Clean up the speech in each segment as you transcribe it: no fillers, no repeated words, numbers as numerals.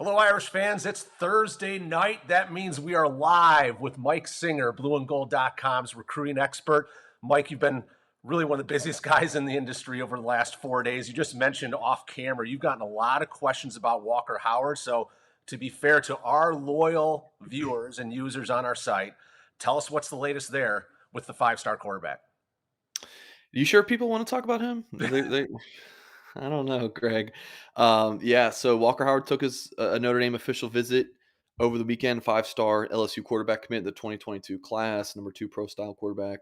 Hello, Irish fans. It's Thursday night. That means we are live with Mike Singer, blueandgold.com's recruiting expert. Mike, you've been really one of the busiest guys in the industry over the last 4 days. You just mentioned off camera, you've gotten a lot of questions about Walker Howard. So, to be fair to our loyal viewers and users on our site, tell us what's the latest there with the five-star quarterback. You sure people want to talk about him? I don't know, Greg. Yeah, so Walker Howard took his a Notre Dame official visit over the weekend. Five-star LSU quarterback commit in the 2022 class, number two pro style quarterback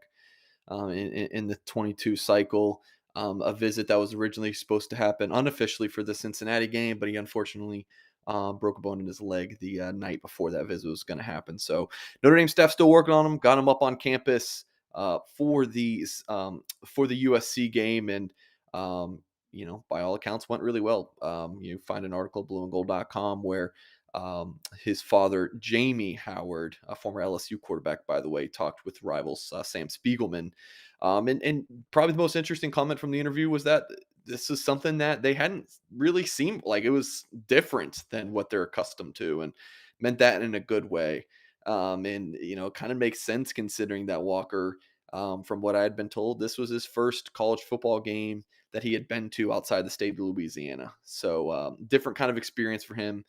in the 22 cycle. A visit that was originally supposed to happen unofficially for the Cincinnati game, but he unfortunately broke a bone in his leg the night before that visit was going to happen. So Notre Dame staff still working on him. Got him up on campus for the USC game, and by all accounts, went really well. You find an article at blueandgold.com where his father, Jamie Howard, a former LSU quarterback, by the way, talked with rivals Sam Spiegelman. And probably the most interesting comment from the interview was that this is something that they hadn't really seemed like it was different than what they're accustomed to, and meant that in a good way. And kind of makes sense considering that Walker, from what I had been told, this was his first college football game that he had been to outside the state of Louisiana. So different kind of experience for him.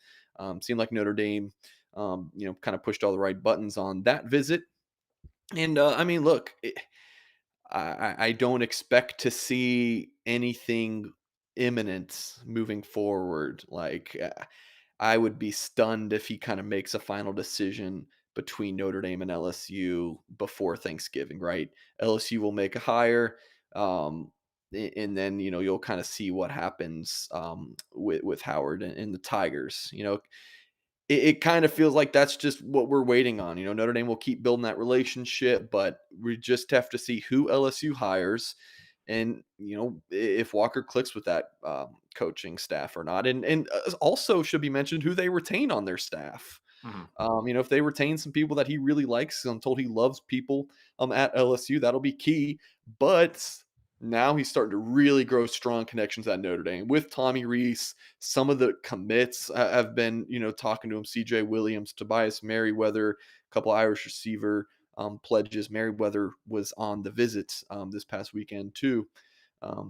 Seemed like Notre Dame, kind of pushed all the right buttons on that visit. And look, I don't expect to see anything imminent moving forward. Like, I would be stunned if he kind of makes a final decision between Notre Dame and LSU before Thanksgiving, right? LSU will make a hire, and then you'll kind of see what happens with Howard and the Tigers. It kind of feels like that's just what we're waiting on. Notre Dame will keep building that relationship, but we just have to see who LSU hires, and if Walker clicks with that coaching staff or not, and also should be mentioned who they retain on their staff. Mhm. If they retain some people that he really likes, I'm told he loves people at LSU, that'll be key. But now he's starting to really grow strong connections at Notre Dame with Tommy Rees. Some of the commits have been, talking to him. CJ Williams, Tobias Merriweather, a couple Irish receiver pledges. Merriweather was on the visit this past weekend too.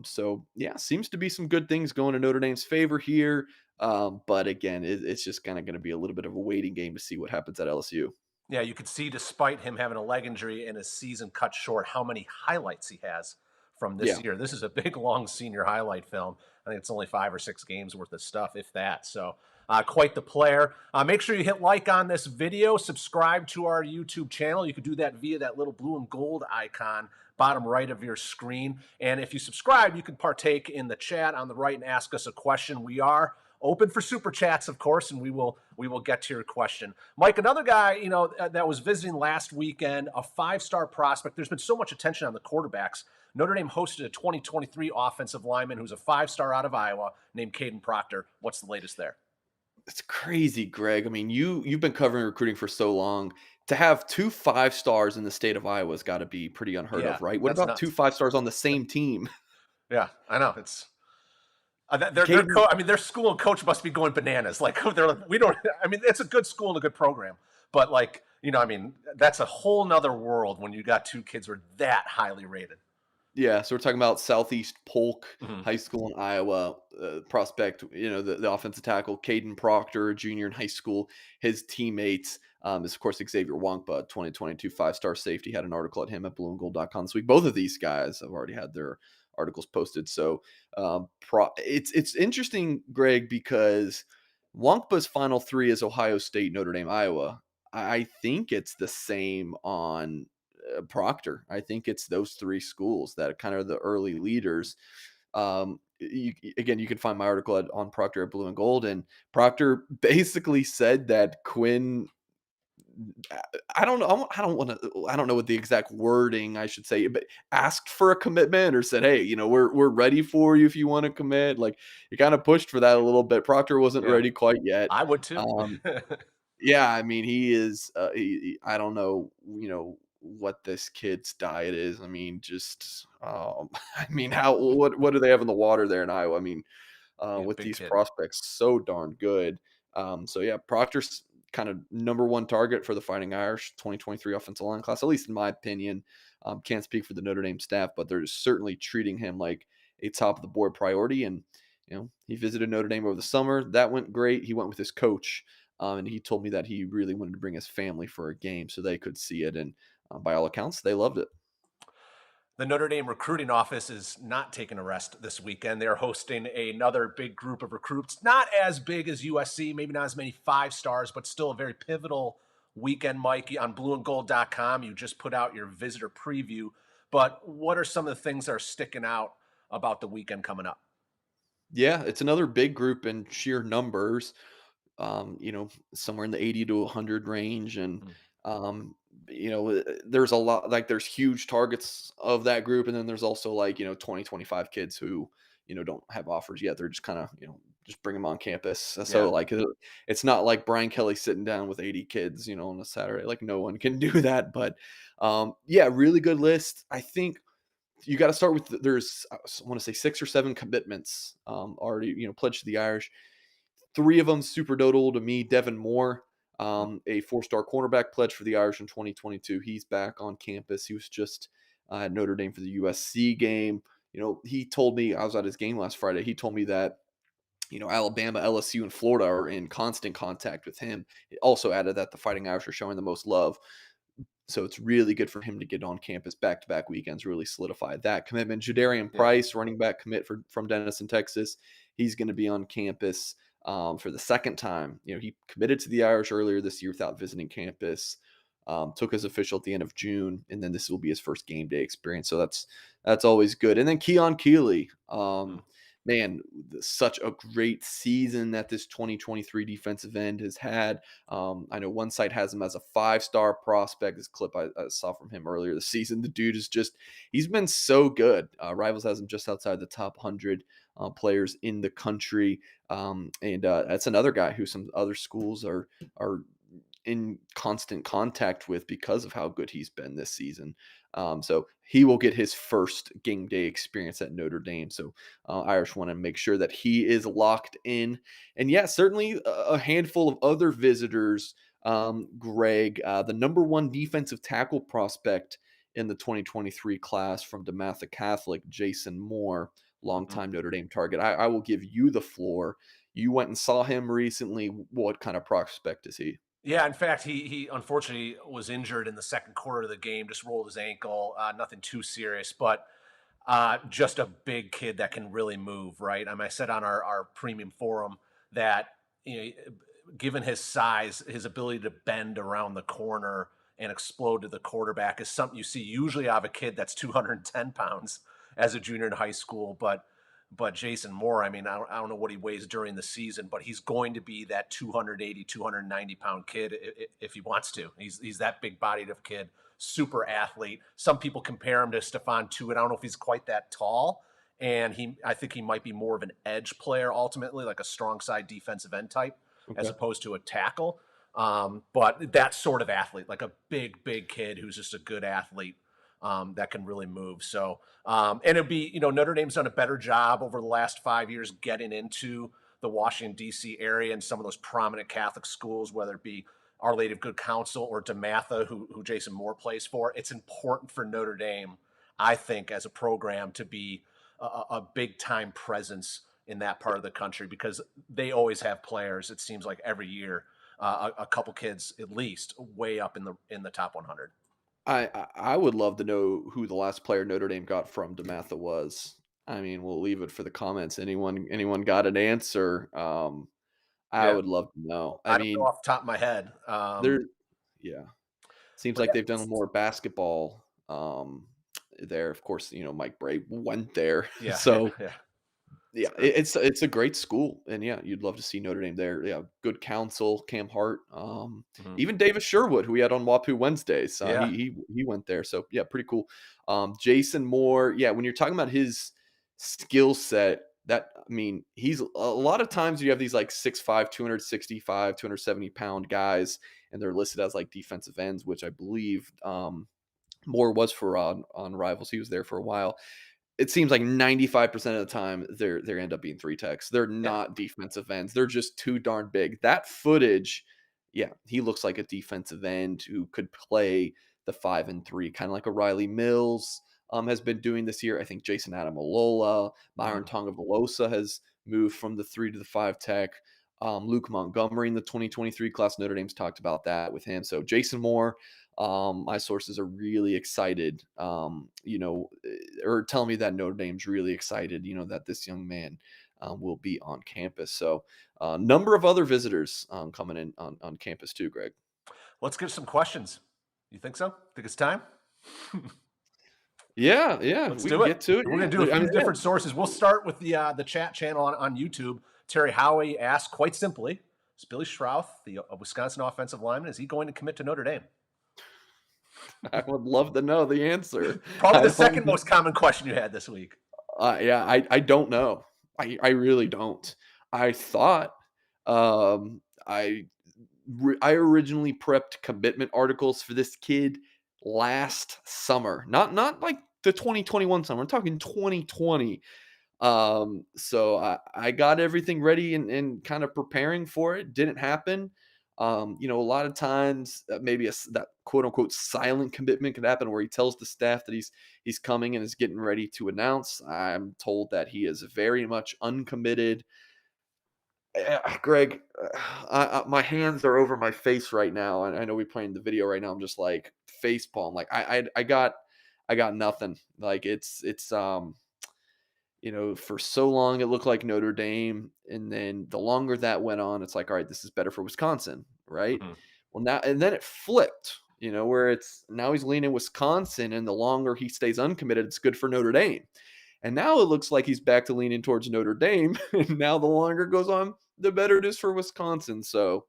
So yeah, seems to be some good things going in Notre Dame's favor here. But again, it's just kind of going to be a little bit of a waiting game to see what happens at LSU. Yeah, you could see despite him having a leg injury and his season cut short, how many highlights he has from this Yeah. year. This is a big, long senior highlight film. I think it's only 5 or 6 games worth of stuff, if that. So, quite the player. Make sure you hit like on this video, subscribe to our YouTube channel. You could do that via that little blue and gold icon, bottom right of your screen. And if you subscribe, you can partake in the chat on the right and ask us a question. We are open for super chats, of course, and we will get to your question. Mike, another guy, that was visiting last weekend, a five-star prospect. There's been so much attention on the quarterbacks. Notre Dame hosted a 2023 offensive lineman who's a five-star out of Iowa named Caden Proctor. What's the latest there? It's crazy, Greg. I mean, you've been covering recruiting for so long. To have two five stars in the state of Iowa's got to be pretty unheard Yeah, of, right? What that's about two nuts. five stars on the same team? Yeah, I know. It's their Caden, I mean, their school and coach must be going bananas. Like they're like, we don't. I mean, it's a good school and a good program, but like I mean, that's a whole nother world when you got two kids who are that highly rated. yeah. So we're talking about Southeast Polk Mhm. High School in Iowa. Prospect, the offensive tackle, Caden Proctor, a junior in high school. His teammates is, of course, Xavier Wankba, 2022 five-star safety. Had an article at him at blueandgold.com this week. Both of these guys have already had their articles posted. So it's interesting, Greg, because Wankba's final three is Ohio State, Notre Dame, Iowa. I think it's the same on Proctor. I think it's those three schools that are kind of the early leaders. You can find my article on Proctor at Blue and Gold, and Proctor basically said that Quinn. I don't know. I don't want to. I don't know what the exact wording I should say, but asked for a commitment or said, "Hey, we're ready for you if you want to commit." Like, he kind of pushed for that a little bit. Proctor wasn't Yeah, ready quite yet. I would too. Um, yeah, I mean, he is. I don't know, what this kid's diet is. I mean, just, I mean, what do they have in the water there in Iowa? I mean, He's a with big these kid. prospects, so darn good. So yeah, Proctor's kind of number one target for the Fighting Irish 2023 offensive line class, at least in my opinion. Can't speak for the Notre Dame staff, but they're certainly treating him like a top of the board priority. And he visited Notre Dame over the summer. That went great. He went with his coach, and he told me that he really wanted to bring his family for a game so they could see it. And by all accounts, they loved it. The Notre Dame recruiting office is not taking a rest this weekend. They're hosting another big group of recruits, not as big as USC, maybe not as many 5 stars, but still a very pivotal weekend, Mike. On blueandgold.com, you just put out your visitor preview. But what are some of the things that are sticking out about the weekend coming up? Yeah, it's another big group in sheer numbers. Somewhere in the 80 to 100 range. And, Mm. um, there's a lot, like, there's huge targets of that group. And then there's also, like, 20, 25 kids who, don't have offers yet. They're just kind of, just bring them on campus. Yeah. So, like, it's not like Brian Kelly sitting down with 80 kids, on a Saturday. Like, no one can do that. But, yeah, really good list. I think you got to start with, there's, I want to say 6 or 7 commitments, already, pledged to the Irish. 3 of them super notable to me. Devin Moore, a 4-star cornerback pledge for the Irish in 2022. He's back on campus. He was just at Notre Dame for the USC game. He told me, I was at his game last Friday. He told me that, Alabama, LSU, and Florida are in constant contact with him. It also added that the Fighting Irish are showing the most love. So it's really good for him to get on campus back-to-back weekends, really solidify that commitment. Jadarian Yeah. Price, running back commit from Denison, Texas. He's going to be on campus for the second time. He committed to the Irish earlier this year without visiting campus. Took his official at the end of June, and then this will be his first game day experience. So that's always good. And then Keon Keeley, Mm. man, such a great season that this 2023 defensive end has had. I know one site has him as a 5-star prospect. This clip I saw from him earlier this season, the dude is he's been so good. Rivals has him just outside the top 100 players in the country. And that's another guy who some other schools are in constant contact with because of how good he's been this season. So he will get his first game day experience at Notre Dame. So Irish want to make sure that he is locked in. And yeah, certainly a handful of other visitors. Greg, the number one defensive tackle prospect in the 2023 class from DeMatha Catholic, Jason Moore, Mhm. longtime Notre Dame target. I will give you the floor. You went and saw him recently. What kind of prospect is he? Yeah, in fact, he unfortunately was injured in the second quarter of the game, just rolled his ankle, nothing too serious, but just a big kid that can really move, right? I said on our premium forum that, given his size, his ability to bend around the corner and explode to the quarterback is something you see usually out of a kid that's 210 pounds as a junior in high school. But Jason Moore, I don't know what he weighs during the season, but he's going to be that 280, 290-pound kid if he wants to. He's that big bodied of kid, super athlete. Some people compare him to Stephon Tuitt. I don't know if he's quite that tall. And I think he might be more of an edge player ultimately, like a strong side defensive end type, as Okay. opposed to a tackle. But that sort of athlete, like a big kid who's just a good athlete, that can really move. So, and it'd be, Notre Dame's done a better job over the last 5 years getting into the Washington, D.C. area and some of those prominent Catholic schools, whether it be Our Lady of Good Counsel or DeMatha, who Jason Moore plays for. It's important for Notre Dame, I think, as a program to be a big time presence in that part of the country because they always have players. It seems like every year, a couple kids at least way up in the top 100. I would love to know who the last player Notre Dame got from DeMatha was. I mean, we'll leave it for the comments. Anyone got an answer? I Yeah, would love to know. I I don't know mean, off the top of my head. there yeah. Seems But like yeah, they've done more basketball there. Of course, Mike Bray went there. yeah, yeah, So yeah. yeah, Sure. it's a great school, and yeah, you'd love to see Notre Dame there. Yeah, good counsel, Cam Hart, Mhm. even Davis Sherwood, who we had on WAPU Wednesdays. Yeah. He went there, so yeah, pretty cool. Jason Moore, yeah, when you're talking about his skill set, he's a lot of times you have these like 6'5", 265, 270-pound guys, and they're listed as like defensive ends, which I believe Moore was for on Rivals. He was there for a while. it seems like 95% of the time they end up being three techs. They're Yeah. not defensive ends. They're just too darn big. That footage, yeah, he looks like a defensive end who could play the 5 and 3, kind of like a Riley Mills has been doing this year. I think Jason Adamalola, Myron Mm. Tonga has moved from the 3 to the 5 tech. Luke Montgomery in the 2023 class, Notre Dame's talked about that with him. So Jason Moore, my sources are really excited, or telling me that Notre Dame's really excited, that this young man will be on campus. So a number of other visitors coming in on campus too, Greg. Let's get some questions. You think so? Think it's time? Yeah, Let's we do can it. get to it. We're going to do a Yeah, I few mean, yeah. different sources. We'll start with the chat channel on YouTube. Terry Howie asked quite simply, is Billy Schrauth, the Wisconsin offensive lineman, is he going to commit to Notre Dame? I would love to know the answer. Probably I the don't second most common question you had this week. Yeah, I don't know. I really don't. I thought, I I originally prepped commitment articles for this kid last summer, not like the 2021 summer. I'm talking 2020. So I got everything ready and kind of preparing for it. Didn't happen. A lot of times maybe that quote unquote silent commitment could happen where he tells the staff that he's coming and is getting ready to announce. I'm told that he is very much uncommitted. Greg, my hands are over my face right now, and I know we're playing the video right now. I'm just like face palm. Like I got nothing. Like for so long it looked like Notre Dame, and then the longer that went on, it's like, all right, this is better for Wisconsin, right? Mhm. Well, now and then it flipped, where it's now he's leaning Wisconsin, and the longer he stays uncommitted, it's good for Notre Dame. And now it looks like he's back to leaning towards Notre Dame, and now the longer it goes on, the better it is for Wisconsin. So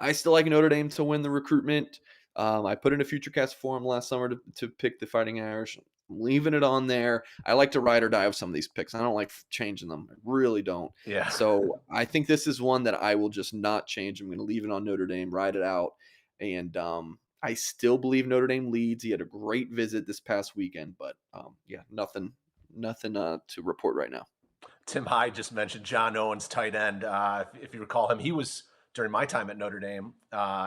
I still like Notre Dame to win the recruitment. I put in a FutureCast forum last summer to pick the Fighting Irish. I'm leaving it on there. I like to ride or die with some of these picks. I don't like changing them. I really don't. Yeah. So I think this is one that I will just not change. I'm going to leave it on Notre Dame, ride it out. And I still believe Notre Dame leads. He had a great visit this past weekend, but yeah, nothing to report right now. Tim Hyde just mentioned John Owens, tight end. If you recall him, he was during my time at Notre Dame.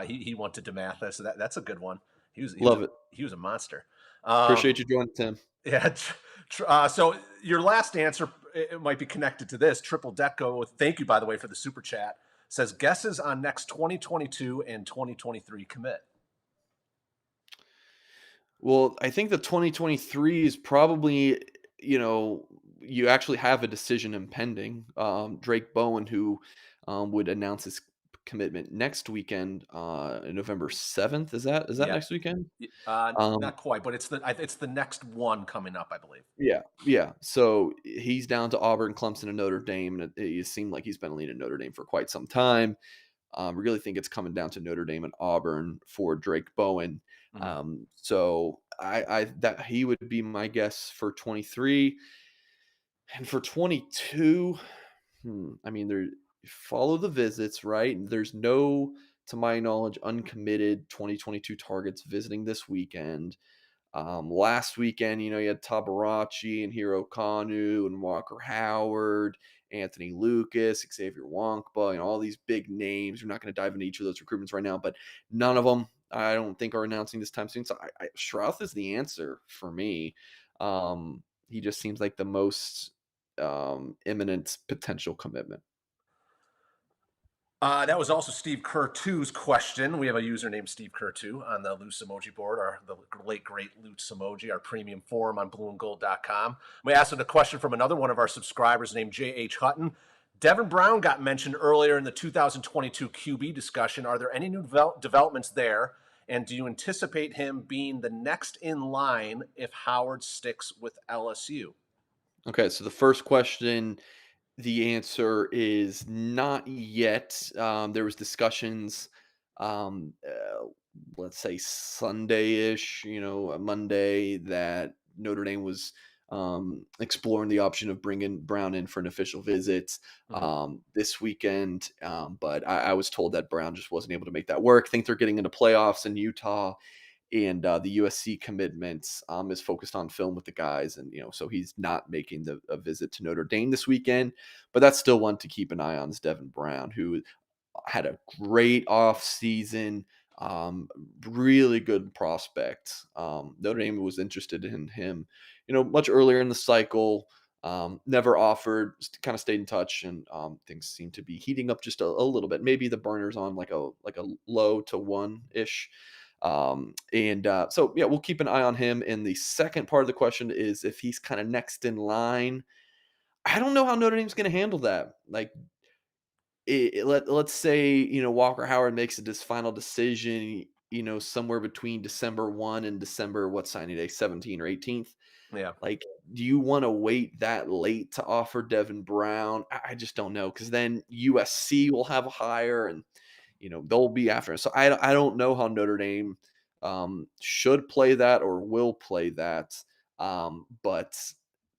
He went to DeMatha, so that's a good one. Love it. He was a monster. Appreciate you joining, Tim. Yeah. So your last answer, it might be connected to this. Triple Deco, thank you, by the way, for the super chat, says guesses on next 2022 and 2023 commit. Well, I think the 2023 is probably, you actually have a decision impending. Drake Bowen, who would announce his commitment next weekend, November 7th. Is that Yeah. next weekend? Um, Not quite, but it's the next one coming up, I believe. yeah. So he's down to Auburn, Clemson, and Notre Dame, and it seemed like he's been leading Notre Dame for quite some time. Really think it's coming down to Notre Dame and Auburn for Drake Bowen. Mhm. So I that he would be my guess for 23, and for 22. I mean, there follow the visits, right? There's no, to my knowledge, uncommitted 2022 targets visiting this weekend. Last weekend, you had Tabarachi and Hiro Kanu and Walker Howard, Anthony Lucas, Xavier Wonkba, and all these big names. We're not going to dive into each of those recruitments right now, but none of them I don't think are announcing this time soon. So Strauss is the answer for me. He just seems like the most imminent potential commitment. That was also Steve Kerr2's question. We have a user named Steve Kerr2 on the Loose Emoji board, the late great Loose Emoji, our premium forum on blueandgold.com. We asked a question from another one of our subscribers named J.H. Hutton. Devin Brown got mentioned earlier in the 2022 QB discussion. Are there any new developments there? And do you anticipate him being the next in line if Howard sticks with LSU? Okay, so the first question, the answer is not yet. There was discussions, let's say Sunday-ish, a Monday, that Notre Dame was exploring the option of bringing Brown in for an official visit Mhm. this weekend. But I was told that Brown just wasn't able to make that work. I think they're getting into playoffs in Utah and the USC commitments is focused on film with the guys, and so he's not making the a visit to Notre Dame this weekend. But that's still one to keep an eye on is Devin Brown, who had a great off season. Um, Really good prospect. Notre Dame was interested in him, much earlier in the cycle. Never offered, kind of stayed in touch, and things seem to be heating up just a little bit. Maybe the burner's on like a low to one ish. So yeah, we'll keep an eye on him. And the second part of the question is if he's kind of next in line. I don't know how Notre Dame's going to handle that. Like, let's say Walker Howard makes this final decision, somewhere between December 1 and December what signing day, 17 or 18th. Yeah. Like, do you want to wait that late to offer Devin Brown? I just don't know, because then USC will have a hire, and they'll be after him. So I don't know how Notre Dame should play that or will play that. But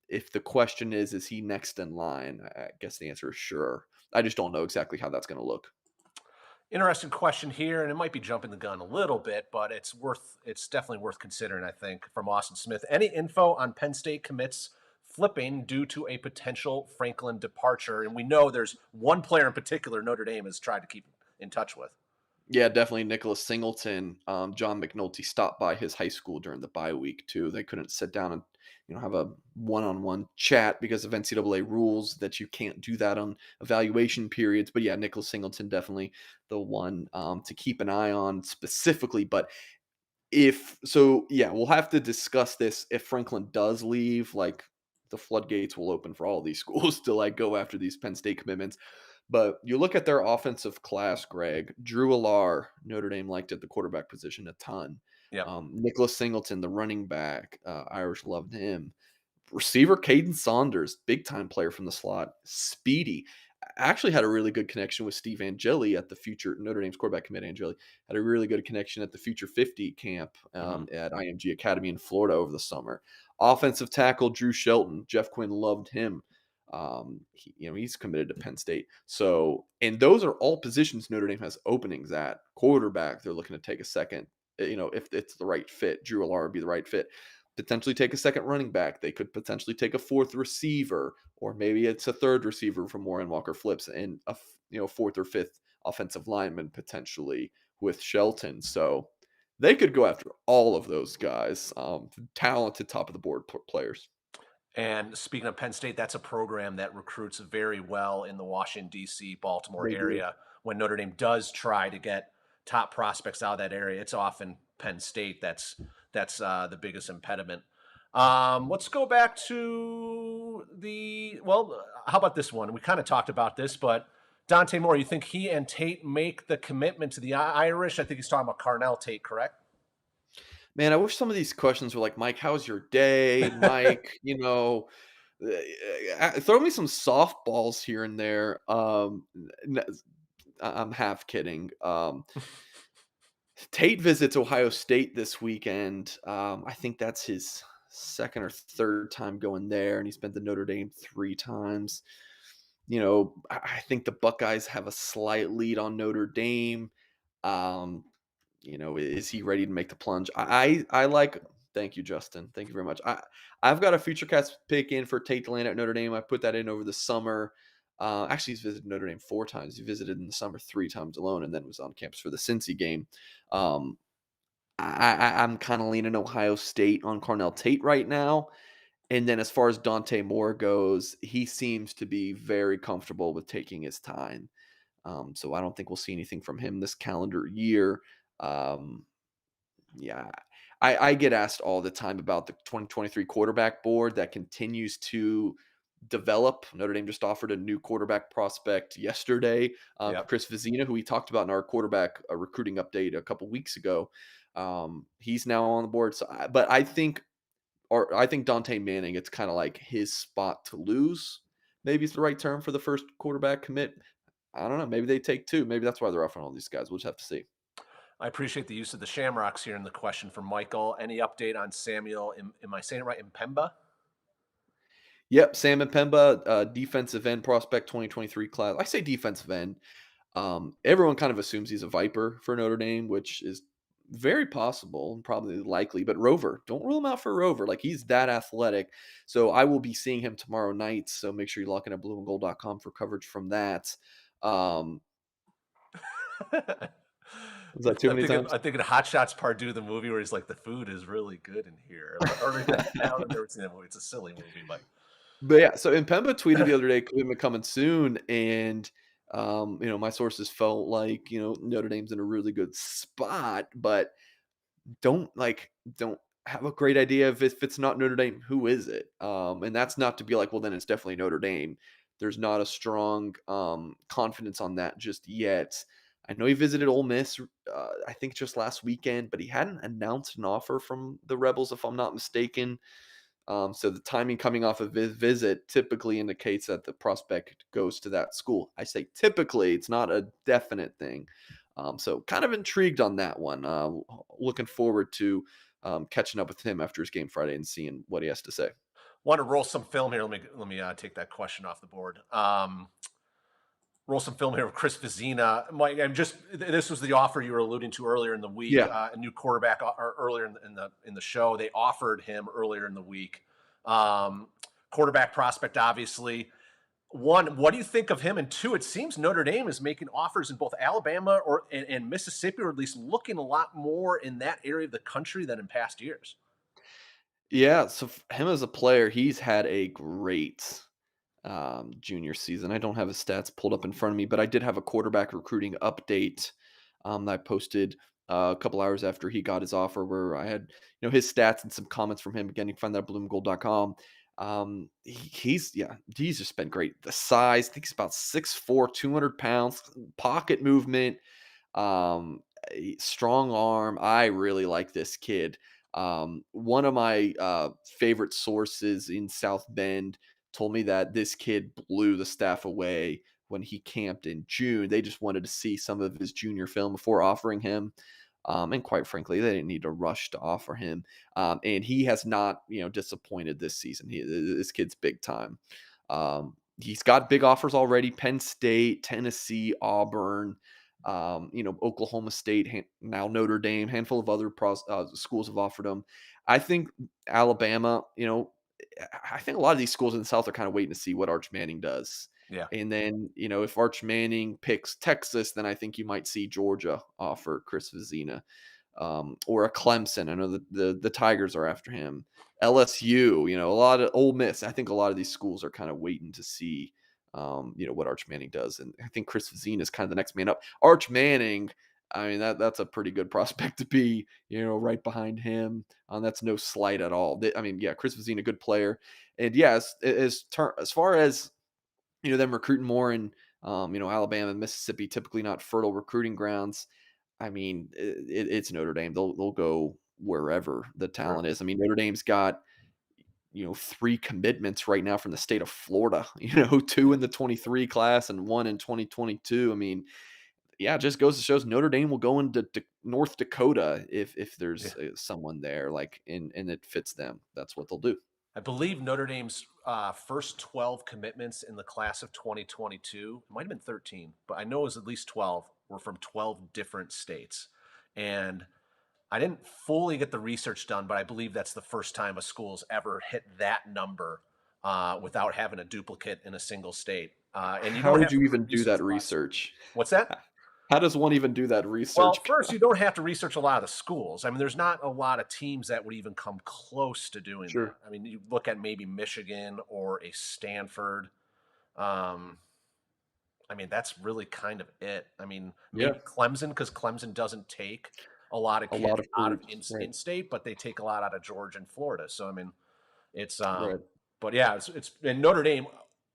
if the question is he next in line? I guess the answer is sure. I just don't know exactly how that's going to look. Interesting question here, and it might be jumping the gun a little bit, but it's definitely worth considering, I think, from Austin Smith. Any info on Penn State commits flipping due to a potential Franklin departure? And we know there's one player in particular Notre Dame has tried to keep in touch with. Yeah, definitely Nicholas Singleton. John McNulty stopped by his high school during the bye week too. They couldn't sit down and have a one-on-one chat because of NCAA rules that you can't do that on evaluation periods. But yeah, Nicholas Singleton definitely the one to keep an eye on specifically. But if so, yeah, we'll have to discuss this. If Franklin does leave, like, the floodgates will open for all these schools to like go after these Penn State commitments. But you look at their offensive class, Greg. Drew Alar, Notre Dame liked at the quarterback position a ton. Yep. Nicholas Singleton, the running back, Irish loved him. Receiver Caden Saunders, big time player from the slot, speedy. Actually had a really good connection with Steve Angeli at the future Notre Dame's quarterback commit. Angeli had a really good connection at the Future 50 camp Hmm. at IMG Academy in Florida over the summer. Offensive tackle Drew Shelton, Jeff Quinn loved him. He's committed to Penn State. So, and those are all positions Notre Dame has openings at. Quarterback, they're looking to take a second. If it's the right fit, Drew Alar would be the right fit. Potentially take a second running back. They could potentially take a fourth receiver, or maybe it's a third receiver from Warren Walker flips, and a fourth or fifth offensive lineman potentially with Shelton. So they could go after all of those guys, talented top of the board players. And speaking of Penn State, that's a program that recruits very well in the Washington, D.C., Baltimore They do. area. When Notre Dame does try to get top prospects out of that area, it's often Penn State that's the biggest impediment. Let's go back to how about this one? We kind of talked about this, but Dante Moore, you think he and Tate make the commitment to the Irish? I think he's talking about Carnell Tate, correct? Man, I wish some of these questions were like, Mike, how's your day? Mike, throw me some softballs here and there. N- I'm half kidding. Tate visits Ohio State this weekend. I think that's his second or third time going there, and he's been to Notre Dame 3 times. I think the Buckeyes have a slight lead on Notre Dame. Um, is he ready to make the plunge? I like. Thank you, Justin. Thank you very much. I've got a future cast pick in for Tate to land at Notre Dame. I put that in over the summer. Actually, he's visited Notre Dame 4 times. He visited in the summer 3 times alone, and then was on campus for the Cincy game. Um, I'm kind of leaning Ohio State on Carnell Tate right now. And then as far as Dante Moore goes, he seems to be very comfortable with taking his time. So I don't think we'll see anything from him this calendar year. Um, yeah, I get asked all the time about the 2023 quarterback board that continues to develop. Notre Dame just offered a new quarterback prospect yesterday, Yep. Chris Vizina, who we talked about in our quarterback recruiting update a couple weeks ago. He's now on the board. So, but I think Dante Manning, it's kind of like his spot to lose. Maybe it's the right term for the first quarterback commit. I don't know. Maybe they take 2. Maybe that's why they're offering all these guys. We'll just have to see. I appreciate the use of the Shamrocks here in the question from Michael. Any update on Samuel? Am I saying it right? Impemba? Yep, Sam Pemba, defensive end prospect 2023 class. I say defensive end. Everyone kind of assumes he's a Viper for Notre Dame, which is very possible and probably likely, but Rover, don't rule him out for Rover. Like he's that athletic. So I will be seeing him tomorrow night. So make sure you lock in at blueandgold.com for coverage from that. Um, was that too I many think times? I think in Hot Shots Part 2, the movie where he's like, the food is really good in here. Or I don't never seen that movie. It's a silly movie, but But yeah, so Pemba tweeted the other day, commitment coming soon. And, my sources felt like, Notre Dame's in a really good spot, but don't have a great idea if it's not Notre Dame, who is it? And that's not to be like, well, then it's definitely Notre Dame. There's not a strong confidence on that just yet. I know he visited Ole Miss, I think just last weekend, but he hadn't announced an offer from the Rebels, if I'm not mistaken. So the timing coming off of his visit typically indicates that the prospect goes to that school. I say typically, it's not a definite thing. So kind of intrigued on that one. Looking forward to catching up with him after his game Friday and seeing what he has to say. want to roll some film here. Let me take that question off the board. Roll some film here of Chris Vizina. Mike, this was the offer you were alluding to earlier in the week. Yeah. A new quarterback, or earlier in the show, they offered him earlier in the week. Um, Quarterback prospect, obviously. One, what do you think of him? And two, it seems Notre Dame is making offers in both Alabama and Mississippi, or at least looking a lot more in that area of the country than in past years. Yeah. So for him as a player, he's had a great junior season. I don't have his stats pulled up in front of me, but I did have a quarterback recruiting update that I posted a couple hours after he got his offer, where I had his stats and some comments from him. Again, you can find that at bloomgold.com. He's just been great. The size, I think he's about 6'4", 200 pounds, pocket movement, strong arm. I really like this kid. One of my favorite sources in South Bend told me that this kid blew the staff away when he camped in June. They just wanted to see some of his junior film before offering him. And quite frankly, they didn't need to rush to offer him. And he has not, disappointed this season. This kid's big time. He's got big offers already: Penn State, Tennessee, Auburn, Oklahoma State, now Notre Dame, handful of other schools have offered him. I think Alabama, I think a lot of these schools in the South are kind of waiting to see what Arch Manning does. Yeah. And then, if Arch Manning picks Texas, then I think you might see Georgia offer Chris Vizina, or a Clemson. I know the Tigers are after him. LSU, a lot of Ole Miss. I think a lot of these schools are kind of waiting to see, what Arch Manning does. And I think Chris Vizina is kind of the next man up. Arch Manning, I mean, that's a pretty good prospect to be, right behind him. That's no slight at all. I mean, yeah, Chris Vizina, good player. And yes, as far as, them recruiting more in, Alabama and Mississippi, typically not fertile recruiting grounds. I mean, it's Notre Dame. They'll go wherever the Sure. talent is. I mean, Notre Dame's got, 3 commitments right now from the state of Florida, 2 in the 23 class and 1 in 2022. I mean, yeah, it just goes to shows Notre Dame will go into North Dakota if Yeah. there's someone there, like, and it fits them. That's what they'll do. I believe Notre Dame's first 12 commitments in the class of 2022, it might have been 13, but I know it was at least 12, were from 12 different states. And I didn't fully get the research done, but I believe that's the first time a school's ever hit that number without having a duplicate in a single state. And you How don't would have to you really even do research that a lot of schools. research? What's that? How does one even do that Well, research? first, you don't have to research a lot of the schools. I mean, there's not a lot of teams that would even come close to doing that. Sure. I mean, you look at maybe Michigan or a Stanford. Um, I mean, that's really kind of it. I mean, Yeah, maybe Clemson, because Clemson doesn't take a lot of a kids lot of out of fruits, right, in-state, but they take a lot out of Georgia and Florida. So I mean, it's right. but yeah, it's and Notre Dame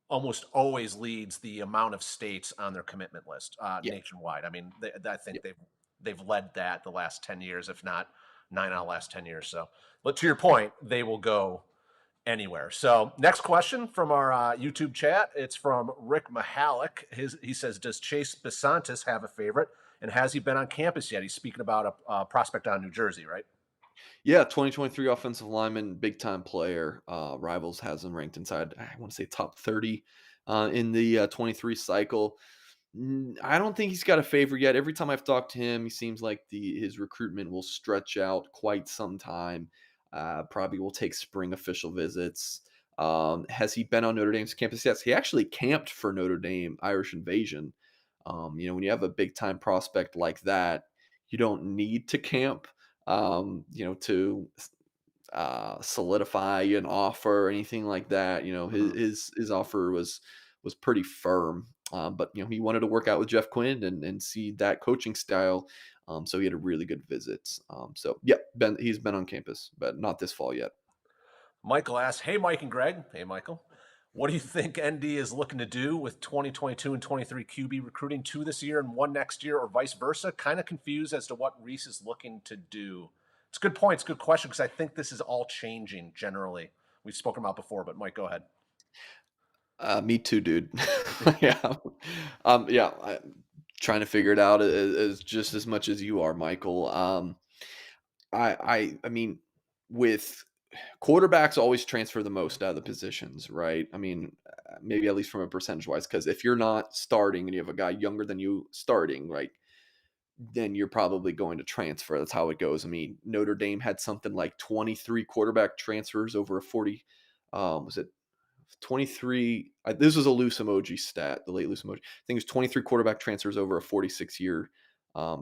almost always leads the amount of states on their commitment list Yeah, nationwide. I mean, I think yeah. they've led that the last 10 years, if not 9 out of the last 10 years. So, but to your point, they will go anywhere. So, next question from our YouTube chat. It's from Rick Mahalik. He says, "Does Chase Besantis have a favorite, and has he been on campus yet?" He's speaking about a prospect out of New Jersey, right? Yeah, 2023 offensive lineman, big time player. Rivals has him ranked inside, I want to say top 30 in the 23 cycle. I don't think he's got a favor yet. Every time I've talked to him, he seems like his recruitment will stretch out quite some time. Probably will take spring official visits. Has he been on Notre Dame's campus? Yes, he actually camped for Notre Dame Irish Invasion. When you have a big time prospect like that, you don't need to camp. To solidify an offer or anything like that. Mhm. His offer was pretty firm. But he wanted to work out with Jeff Quinn and see that coaching style. So he had a really good visit. So yeah, he's been on campus, but not this fall yet. Michael asks, "Hey, Mike and Greg. Hey, Michael. What do you think ND is looking to do with 2022 and 23 QB recruiting, two this year and one next year, or vice versa? Kind of confused as to what Reese is looking to do." It's a good point. It's a good question because I think this is all changing generally. We've spoken about before, but Mike, go ahead. Me too, dude. Yeah, yeah. Trying to figure it out as just as much as you are, Michael. I mean, with quarterbacks always transfer the most out of the positions, right? I mean, maybe at least from a percentage wise, because if you're not starting and you have a guy younger than you starting, right, then you're probably going to transfer. That's how it goes. I mean, Notre Dame had something like 23 quarterback transfers over a 40. Was it 23? This was a loose emoji stat, the late loose emoji. I think it was 23 quarterback transfers over a 46-year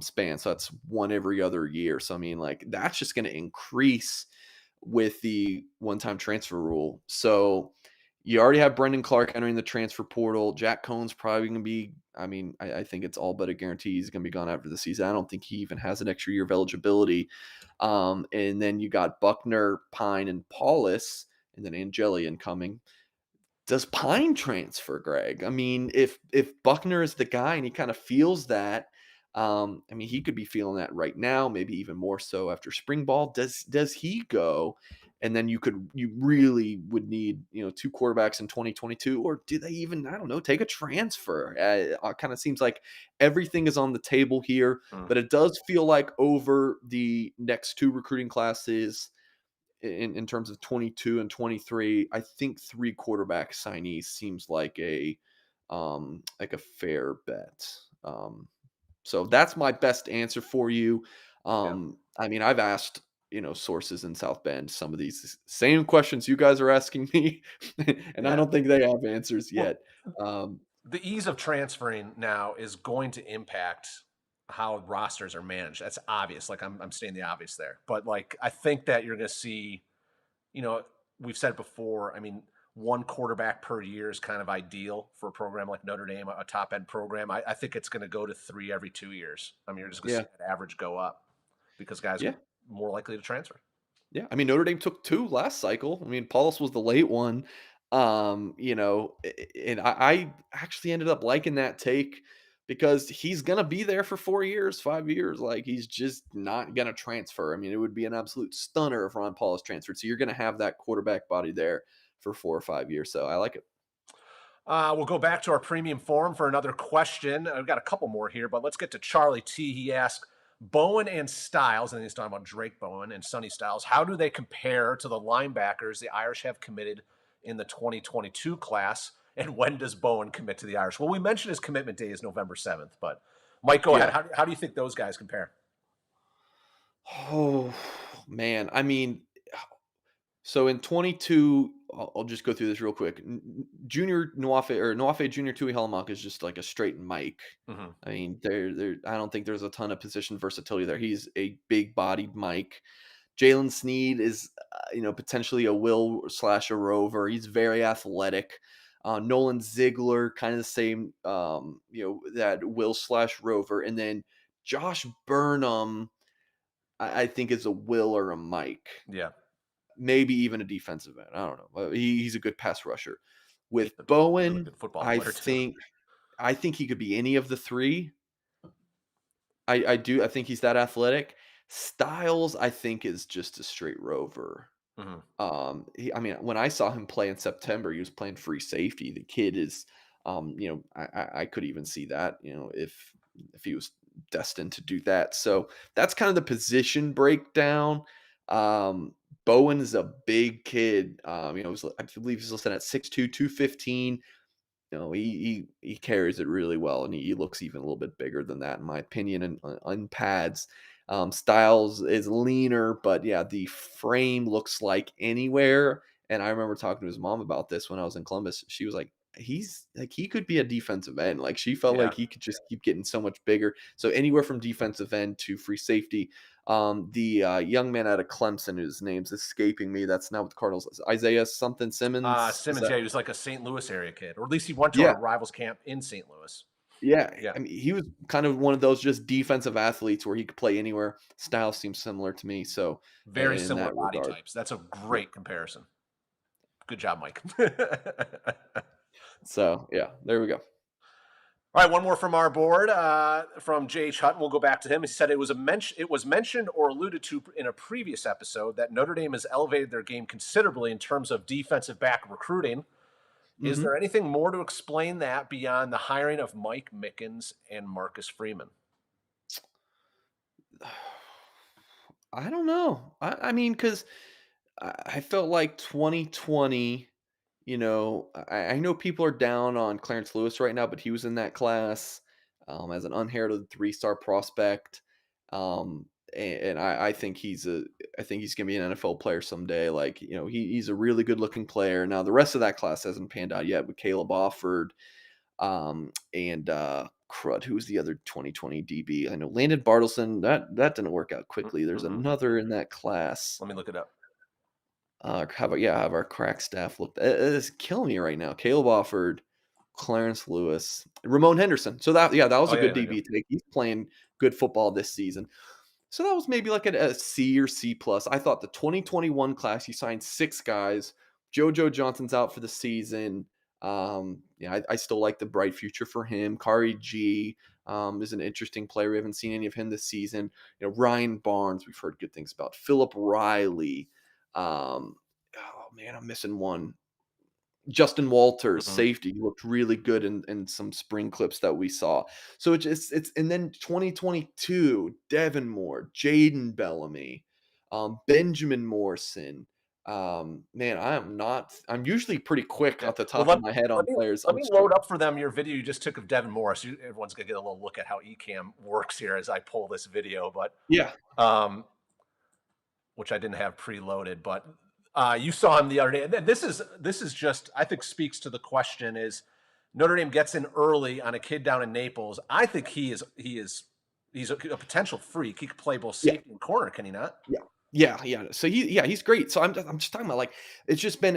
span. So that's one every other year. So, I mean, like, that's just going to increase with the one-time transfer rule. So you already have Brendan Clark entering the transfer portal. Jack Cohn's probably going to be. I mean, I think it's all but a guarantee he's going to be gone after the season. I don't think he even has an extra year of eligibility. And then you got Buckner, Pine, and Paulus, and then Angeli incoming. Does Pine transfer, Greg? I mean, if Buckner is the guy and he kind of feels that, I mean, he could be feeling that right now, maybe even more so after spring ball. Does he go? And then you really would need, two quarterbacks in 2022, or do they even, I don't know, take a transfer? It kind of seems like everything is on the table here, Mm. but it does feel like over the next two recruiting classes, in terms of 22 and 23, I think three quarterback signees seems like a fair bet. So that's my best answer for you. Yeah. I mean, I've asked, sources in South Bend some of these same questions you guys are asking me, and I Yeah. don't think they have answers Well, yet. Um, the ease of transferring now is going to impact how rosters are managed. That's obvious. Like I'm stating the obvious there, but like I think that you're going to see, you know, we've said before. I mean, one quarterback per year is kind of ideal for a program like Notre Dame, a top end program. I think it's going to go to three every 2 years. I mean, you're just going to see yeah, that average go up because guys are yeah. more likely to transfer. Yeah, I mean, Notre Dame took 2 last cycle. I mean, Paulus was the late one. And I actually ended up liking that take because he's gonna be there for 4 years, 5 years. Like, he's just not gonna transfer. I mean, it would be an absolute stunner if Ron Paulus transferred. So you're gonna have that quarterback body there for 4 or 5 years. So I like it. We'll go back to our premium forum for another question. I've got a couple more here, but let's get to Charlie T. He asked Bowen and Styles, and he's talking about Drake Bowen and Sonny Styles. How do they compare to the linebackers the Irish have committed in the 2022 class? And when does Bowen commit to the Irish? Well, we mentioned his commitment day is November 7th, but Mike, go ahead. Yeah. How do you think those guys compare? Oh, man. I mean, so in 22, I'll just go through this real quick. Junior Nwafe or Nwafe Junior Tui Helamak is just like a straight Mike. Hmm. I mean, there. I don't think there's a ton of position versatility there. He's a big bodied Mike. Jalen Sneed is, potentially a will slash a rover. He's very athletic. Nolan Ziegler, kind of the same, that will slash rover. And then Josh Burnham, I think is a will or a Mike, Yeah, maybe even a defensive end. I don't know. He's a good pass rusher. he's With a really Bowen, good football I player too. think I think he could be any of the three. I do. I think he's that athletic. Styles, I think, is just a straight rover. Hmm. I mean, when I saw him play in September, he was playing free safety. The kid is, I could even see that, if he was destined to do that. So that's kind of the position breakdown. Um, Bowen is a big kid. I believe he's listed at 6'2", 215. he carries it really well, and he looks even a little bit bigger than that, in my opinion. And on pads, Styles is leaner, but yeah, the frame looks like anywhere. And I remember talking to his mom about this when I was in Columbus. She was like, "He's like he could be a defensive end." Like she felt like Yeah. he could just keep getting so much bigger. So anywhere from defensive end to free safety. The young man out of Clemson, whose name's escaping me, that's now with the Cardinals. Isaiah something Simmons. Is Simmons, that? yeah, he was like a St. Louis area kid, or at least he went to Yeah. our rivals camp in St. Louis. Yeah, Yeah, I mean, he was kind of one of those just defensive athletes where he could play anywhere. Style seems similar to me, so very in similar that body regard, types. That's a yeah. great comparison. Good job, Mike. So yeah, there we go. All right, one more from our board, from J.H. Hutton. We'll go back to him. He said it was mentioned or alluded to in a previous episode that Notre Dame has elevated their game considerably in terms of defensive back recruiting. Is Hmm. there anything more to explain that beyond the hiring of Mike Mickens and Marcus Freeman? I don't know. I mean, because I felt like 2020. I know people are down on Clarence Lewis right now, but he was in that class as an unheralded 3-star prospect. And I think I think he's gonna be an NFL player someday. Like, he's a really good looking player. Now the rest of that class hasn't panned out yet with Caleb Offord, and crud, who's the other 2020 DB? I know Landon Bartleson. That didn't work out quickly. There's Mm-mm. another in that class. Let me look it up. Have our crack staff looked. It's killing me right now. Caleb Offord, Clarence Lewis, Ramon Henderson. So that was Oh a yeah, good there you go. DB take. He's playing good football this season. So that was maybe like a C or C plus. I thought the 2021 class, you signed 6 guys. JoJo Johnson's out for the season. Yeah, I still like the bright future for him. Kari G is an interesting player. We haven't seen any of him this season. Ryan Barnes, we've heard good things about. Philip Riley. Oh man, I'm missing one. Justin Walters, Mhm. safety, looked really good in some spring clips that we saw. So it's and then 2022, Devin Moore, Jaden Bellamy, Benjamin Morrison. Man, I'm usually pretty quick Yeah. at the Well, top of my head on players. let I'm me str load up for them your video you just took of Devin Morris. Everyone's gonna get a little look at how Ecamm works here as I pull this video, but Yeah. um, which I didn't have preloaded. But you saw him the other day, and this is just I think speaks to the question: is Notre Dame gets in early on a kid down in Naples? I think he's a potential freak. He could play both Yeah. safety and corner, can he not? Yeah. Yeah. So he's great. So I'm just talking about, like, it's just been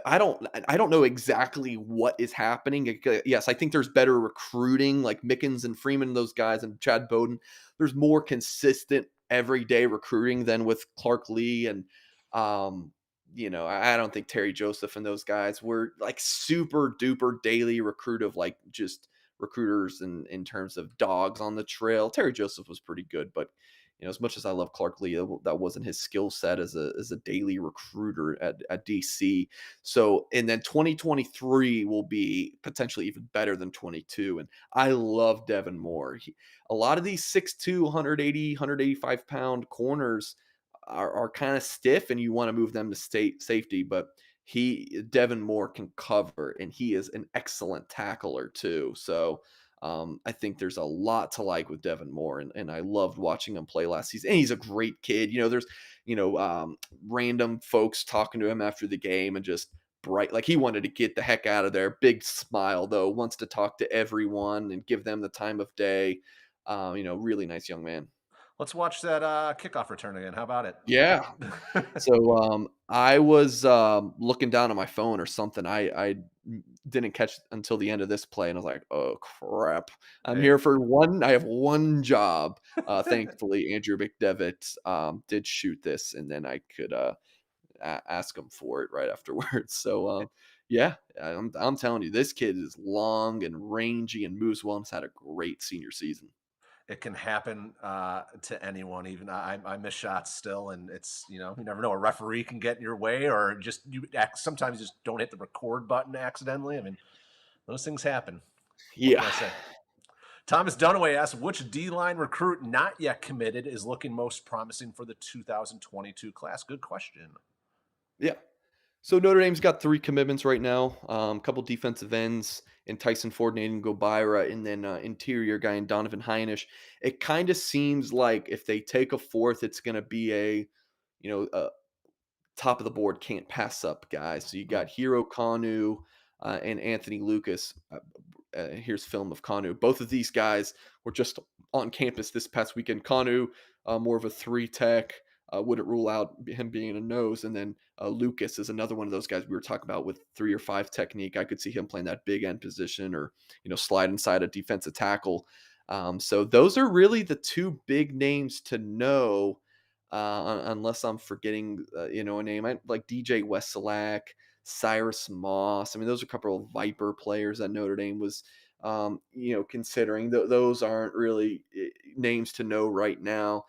I don't know exactly what is happening. Yes, I think there's better recruiting, like Mickens and Freeman, those guys, and Chad Bowden. There's more consistent everyday recruiting than with Clark Lee and I don't think Terry Joseph and those guys were like super duper daily recruitive, like just recruiters in terms of dogs on the trail. Terry Joseph was pretty good, but as much as I love Clark Lee, that wasn't his skill set as a daily recruiter at DC. So, and then 2023 will be potentially even better than 22. And I love Devin Moore. A lot of these 6'2", 180, 185-pound corners are kind of stiff, and you want to move them to state safety, but Devin Moore can cover, and he is an excellent tackler too. So I think there's a lot to like with Devin Moore, and I loved watching him play last season. And he's a great kid. There's random folks talking to him after the game and just bright, like he wanted to get the heck out of there. Big smile though, wants to talk to everyone and give them the time of day. Really nice young man. Let's watch that kickoff return again. How about it? Yeah. So, I was, looking down at my phone or something. I didn't catch until the end of this play, and I was like, "Oh, crap. Hey, I have one job." Thankfully, Andrew McDevitt, did shoot this, and then I could, ask him for it right afterwards. So, yeah, I'm telling you, this kid is long and rangy and moves well and has had a great senior season. it can happen to anyone. Even I miss shots still, and it's you never know. A referee can get in your way, or just sometimes you just don't hit the record button accidentally. I mean, those things happen. What Yeah. can I say? Thomas Dunaway asks, which D line recruit not yet committed is looking most promising for the 2022 class? Good question. Yeah. So Notre Dame's got 3 commitments right now. A couple defensive ends and Tyson Ford and Aiden Gobira, and then interior guy and Donovan Heinisch. It kind of seems like if they take a fourth, it's going to be a top of the board can't pass up guys. So you got Mm. Hero Kanu and Anthony Lucas. Here's film of Kanu. Both of these guys were just on campus this past weekend. Kanu, more of a 3 tech. Wouldn't rule out him being a nose. And then Lucas is another one of those guys we were talking about with 3 or 5 technique. I could see him playing that big end position or, slide inside a defensive tackle. So those are really the 2 big names to know, unless I'm forgetting, a name. Like DJ Wesselak, Cyrus Moss. I mean, those are a couple of Viper players that Notre Dame was, considering. Those aren't really names to know right now.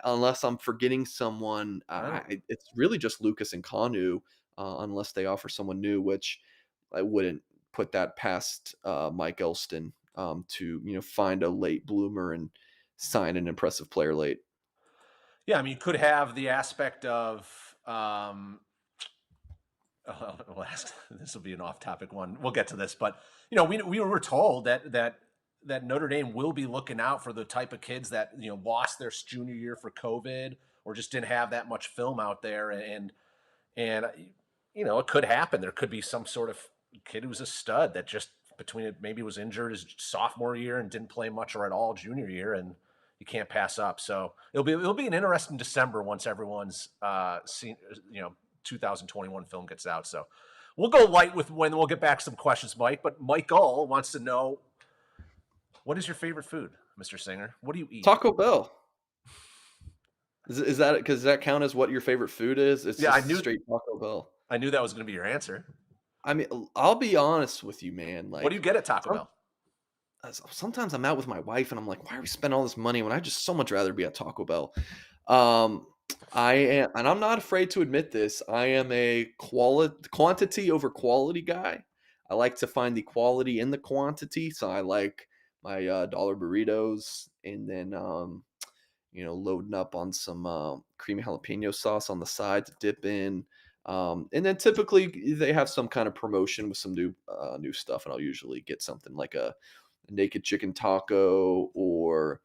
Unless I'm forgetting someone, I don't. it's really just Lucas and Kanu, unless they offer someone new, which I wouldn't put that past Mike Elston, to find a late bloomer and sign an impressive player late. Yeah, I mean, you could have the aspect of. We'll ask, this will be an off-topic one. We'll get to this, but we were told that Notre Dame will be looking out for the type of kids that lost their junior year for COVID or just didn't have that much film out there, and it could happen. There could be some sort of kid who's a stud that just between it maybe was injured his sophomore year and didn't play much or at all junior year, and you can't pass up. So it'll be an interesting December once everyone's seen 2021 film gets out. So we'll go light with when we'll get back some questions, Mike. But Michael wants to know, what is your favorite food, Mr. Singer? What do you eat? Taco Bell. Is that because that count as what your favorite food is? It's Yeah, I just knew straight Taco Bell. I knew that was going to be your answer. I mean, I'll be honest with you, man. What do you Like, get at Taco some, Bell? sometimes I'm out with my wife and I'm like, why are we spending all this money when I just so much rather be at Taco Bell? Um, I am, and I'm not afraid to admit this. I am a quantity over quality guy. I like to find the quality in the quantity, so I like my dollar burritos, and then loading up on some creamy jalapeno sauce on the side to dip in. And then typically they have some kind of promotion with some new stuff, and I'll usually get something like a naked chicken taco, or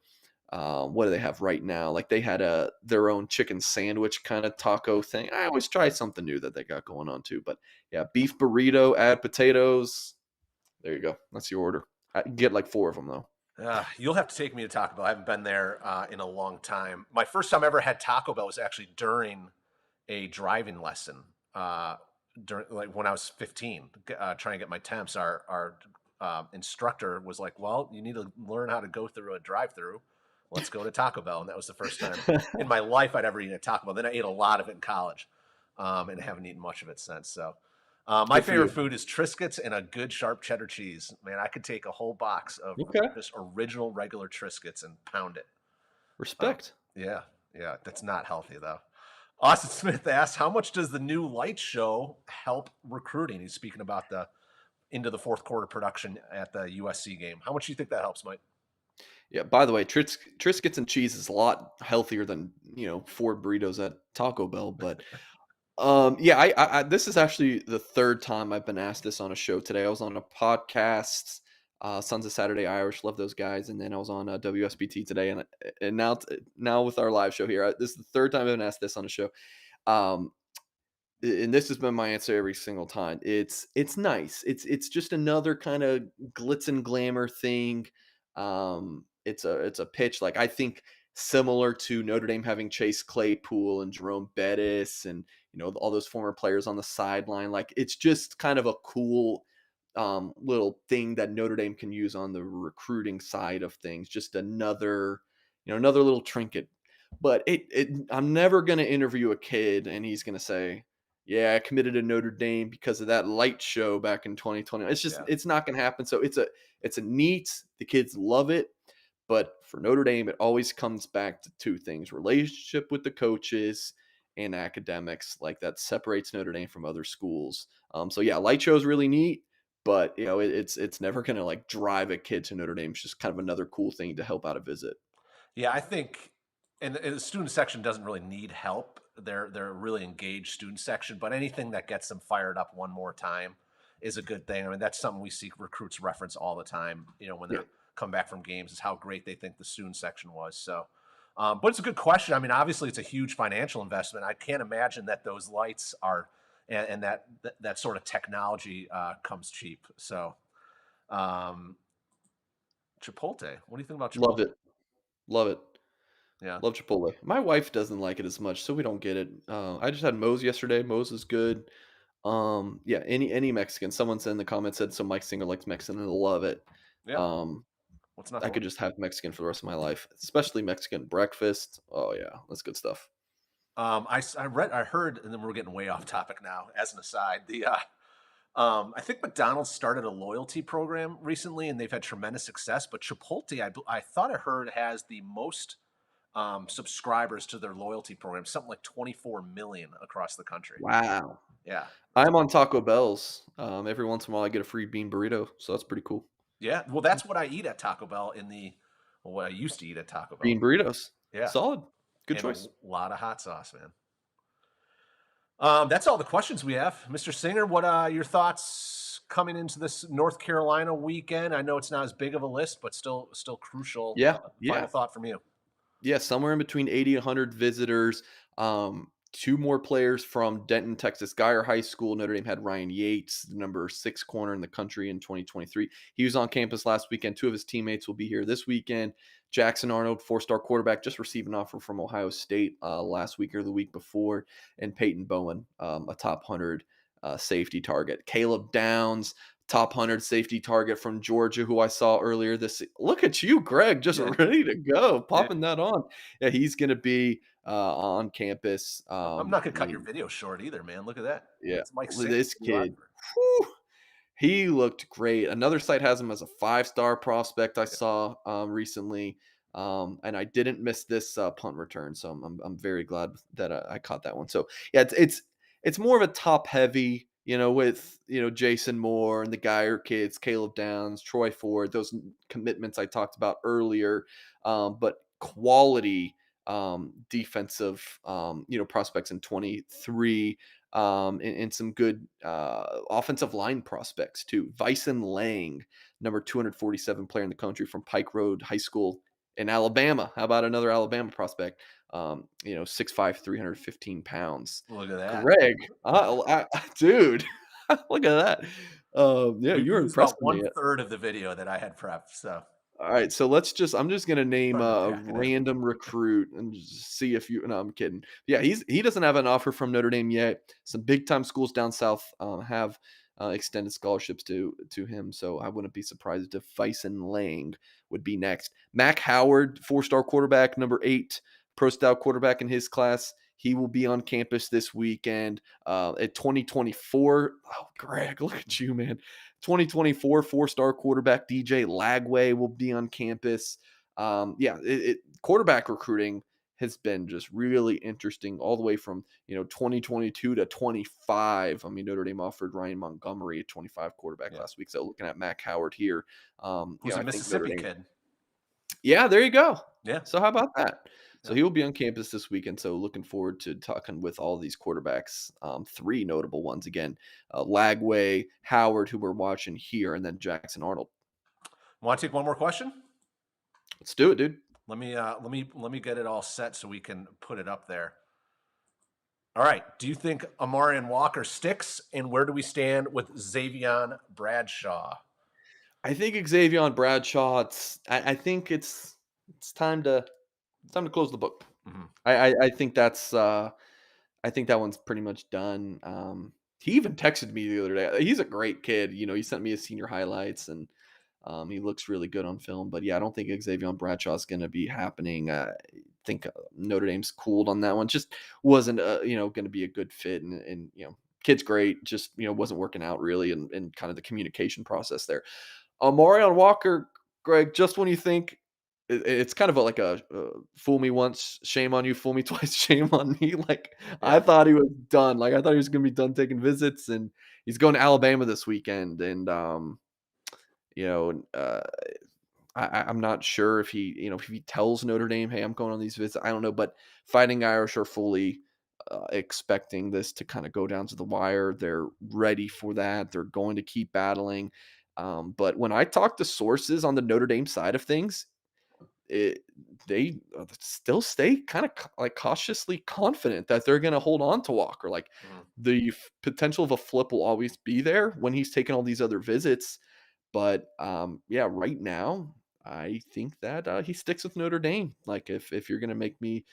what do they have right now? Like they had their own chicken sandwich kind of taco thing. I always try something new that they got going on too. But yeah, beef burrito, add potatoes. There you go. That's your order. I get like 4 of them though. You'll have to take me to Taco Bell. I haven't been there in a long time. My first time ever had Taco Bell was actually during a driving lesson. During like when I was 15, trying to get my temps. Our instructor was like, "Well, you need to learn how to go through a drive-through. Let's go to Taco Bell." And that was the first time in my life I'd ever eaten at Taco Bell. Then I ate a lot of it in college, and haven't eaten much of it since. So my Good for favorite you. food is Triscuits and a good sharp cheddar cheese. Man, I could take a whole box of Okay. just original regular Triscuits and pound it. Um, Respect. yeah, yeah, that's not healthy though. Austin Smith asked, "How much does the new light show help recruiting?" He's speaking about the into the fourth quarter production at the USC game. How much do you think that helps, Mike? Yeah, by the way, Triscuits and cheese is a lot healthier than, 4 burritos at Taco Bell, but, yeah, I this is actually the 3rd time I've been asked this on a show today. I was on a podcast, Sons of Saturday Irish, love those guys, and then I was on, WSBT today, and now with our live show here, this is the 3rd time I've been asked this on a show. Um, and this has been my answer every single time. It's nice. It's just another kind of glitz and glamour thing. It's a pitch, like, I think similar to Notre Dame having Chase Claypool and Jerome Bettis and all those former players on the sideline. Like, it's just kind of a cool little thing that Notre Dame can use on the recruiting side of things. Just another little trinket. But I'm never going to interview a kid and he's going to say, yeah, I committed to Notre Dame because of that light show back in 2020. Yeah. It's not going to happen. So it's a neat. The kids love it, but for Notre Dame, it always comes back to 2 things: relationship with the coaches and academics. Like, that separates Notre Dame from other schools. So yeah, light show is really neat, but it's never going to like drive a kid to Notre Dame. It's just kind of another cool thing to help out a visit. Yeah, I think, and the student section doesn't really need help. they're a really engaged student section, but anything that gets them fired up one more time is a good thing. I mean, that's something we see recruits reference all the time. When Yeah. they're come back from games, is how great they think the student section was. So, but it's a good question. I mean, obviously, it's a huge financial investment. I can't imagine that those lights are and that sort of technology comes cheap. So, um, Chipotle. What do you think about Love Chipotle? it. Love it. Yeah, Love Chipotle. My wife doesn't like it as much, so we don't get it. I just had Moe's yesterday. Moe's is good. Yeah, any Mexican. Someone said in the comments said so Mike Singer likes Mexican and I love it. yeah. Um, What's not I to like? could just have Mexican for the rest of my life, especially Mexican breakfast. Oh yeah, that's good stuff. I heard, and then we're getting way off topic now. As an aside, I think McDonald's started a loyalty program recently, and they've had tremendous success. But Chipotle, I thought I heard has the most subscribers to their loyalty program, something like 24 million across the country. Wow. Yeah, that's I'm on Taco Bell's. Every once in a while I get a free bean burrito, so that's pretty cool. yeah. Well, that's what I eat at Taco Bell what I used to eat at Taco Bell. Bean burritos. Yeah, Solid. Good and a choice. lot of hot sauce, man. That's all the questions we have, Mr. Singer. What are your thoughts coming into this North Carolina weekend? I know it's not as big of a list, but still crucial. Yeah, Final yeah. thought from you. Yeah, somewhere in between 80 and 100 visitors. Two more players from Denton, Texas, Guyer High School. Notre Dame had Ryan Yates, the number 6 corner in the country in 2023. He was on campus last weekend. Two of his teammates will be here this weekend. Jackson Arnold, 4-star quarterback, just received an offer from Ohio State last week or the week before. And Peyton Bowen, a top 100 safety target. Caleb Downs, top 100 safety target from Georgia, who I saw earlier this. Look at you, Greg, just Yeah, ready to go, yeah. popping that on. Yeah, he's going to be on campus. I'm not gonna cut your video short either, man. Look at that. Yeah, It's Mike Singer, this kid, videographer. whew, he looked great. Another site has him as a 5-star prospect. I Yeah, saw recently, and I didn't miss this punt return, so I'm very glad that I caught that one. So yeah, it's more of a top heavy. With Jason Moore and the Geyer kids, Caleb Downs, Troy Ford, those commitments I talked about earlier, but quality defensive prospects in 23 and some good offensive line prospects too. Vyson Lang, number 247 player in the country from Pike Road High School in Alabama. How about another Alabama prospect? 6'5", 315 pounds. look at that. Greg, dude, look at that. Yeah, We you're used about impressing me. 1/3 of the video that I had prepped. So All right, so I'm just gonna name trying to a pack it in. random recruit and just see if you. No, I'm kidding. Yeah, he doesn't have an offer from Notre Dame yet. Some big time schools down south have extended scholarships to him, so I wouldn't be surprised if Vyson Lang would be next. Mac Howard, 4-star quarterback, number 8 pro style quarterback in his class. He will be on campus this weekend at 2024. Oh, Greg, look at you, man. 2024 4-star quarterback DJ Lagway will be on campus. Yeah, quarterback recruiting has been just really interesting all the way from 2022 to 25. I mean, Notre Dame offered Ryan Montgomery a 25 quarterback Yeah, last week. So looking at Mac Howard here, who's a I think Notre Mississippi Dame. kid. Yeah, there you go. Yeah, So how about that? So yeah. he will be on campus this weekend. So looking forward to talking with all these quarterbacks. 3 notable ones again: Lagway, Howard, who we're watching here, and then Jackson Arnold. Want to take one more question? Let's do it, dude. Let me get it all set so we can put it up there. All right. Do you think Amarian Walker sticks? And where do we stand with Xavion Bradshaw? I think Xavier Bradshaw. I think it's time to close the book. Mhm. I think that's I think that one's pretty much done. He even texted me the other day. He's a great kid. He sent me his senior highlights, and he looks really good on film. But yeah, I don't think Xavier Bradshaw is going to be happening. I think Notre Dame's cooled on that one. Just wasn't going to be a good fit, and kid's great. Just wasn't working out really, and kind of the communication process there. Marion Walker, Greg, just when you think it's kind of like a fool me once, shame on you, fool me twice, shame on me. Like I Yeah. thought he was done. Like I thought he was going to be done taking visits, and he's going to Alabama this weekend. And you know, uh, I'm not sure if he tells Notre Dame, hey, I'm going on these visits. I don't know, but Fighting Irish are fully expecting this to kind of go down to the wire. They're ready for that. They're going to keep battling. But when I talk to sources on the Notre Dame side of things, it, they still stay kind of like cautiously confident that they're going to hold on to Walker. Like Mhm. the potential of a flip will always be there when he's taking all these other visits. But yeah, right now I think that he sticks with Notre Dame. Like if you're going to make me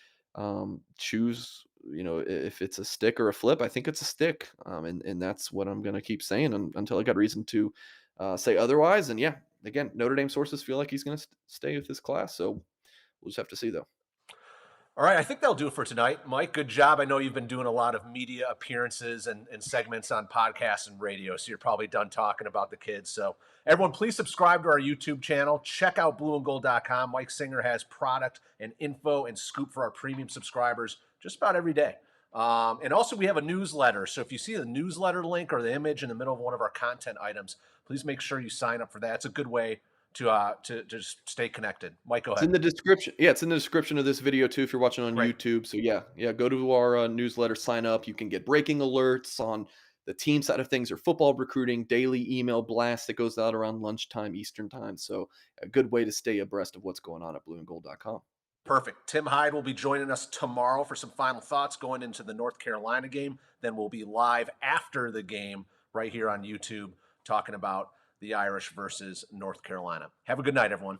choose, if it's a stick or a flip, I think it's a stick. And that's what I'm going to keep saying until I got reason to say otherwise. And yeah, again, Notre Dame sources feel like he's going to stay with this class. So we'll just have to see, though. All right, I think that'll do it for tonight. Mike, good job. I know you've been doing a lot of media appearances and segments on podcasts and radio, so you're probably done talking about the kids. So, everyone, please subscribe to our YouTube channel. Check out blueandgold.com. Mike Singer has product and info and scoop for our premium subscribers just about every day. And also, we have a newsletter. So, if you see the newsletter link or the image in the middle of one of our content items, please make sure you sign up for that. It's a good way to just stay connected. Mike, go It's ahead. in the description. Yeah, it's in the description of this video too if you're watching on Great. YouTube. So yeah, go to our newsletter, sign up. You can get breaking alerts on the team side of things or football recruiting, daily email blast that goes out around lunchtime Eastern time. So a good way to stay abreast of what's going on at blueandgold.com. Perfect. Tim Hyde will be joining us tomorrow for some final thoughts going into the North Carolina game. Then we'll be live after the game right here on YouTube talking about the Irish versus North Carolina. Have a good night, everyone.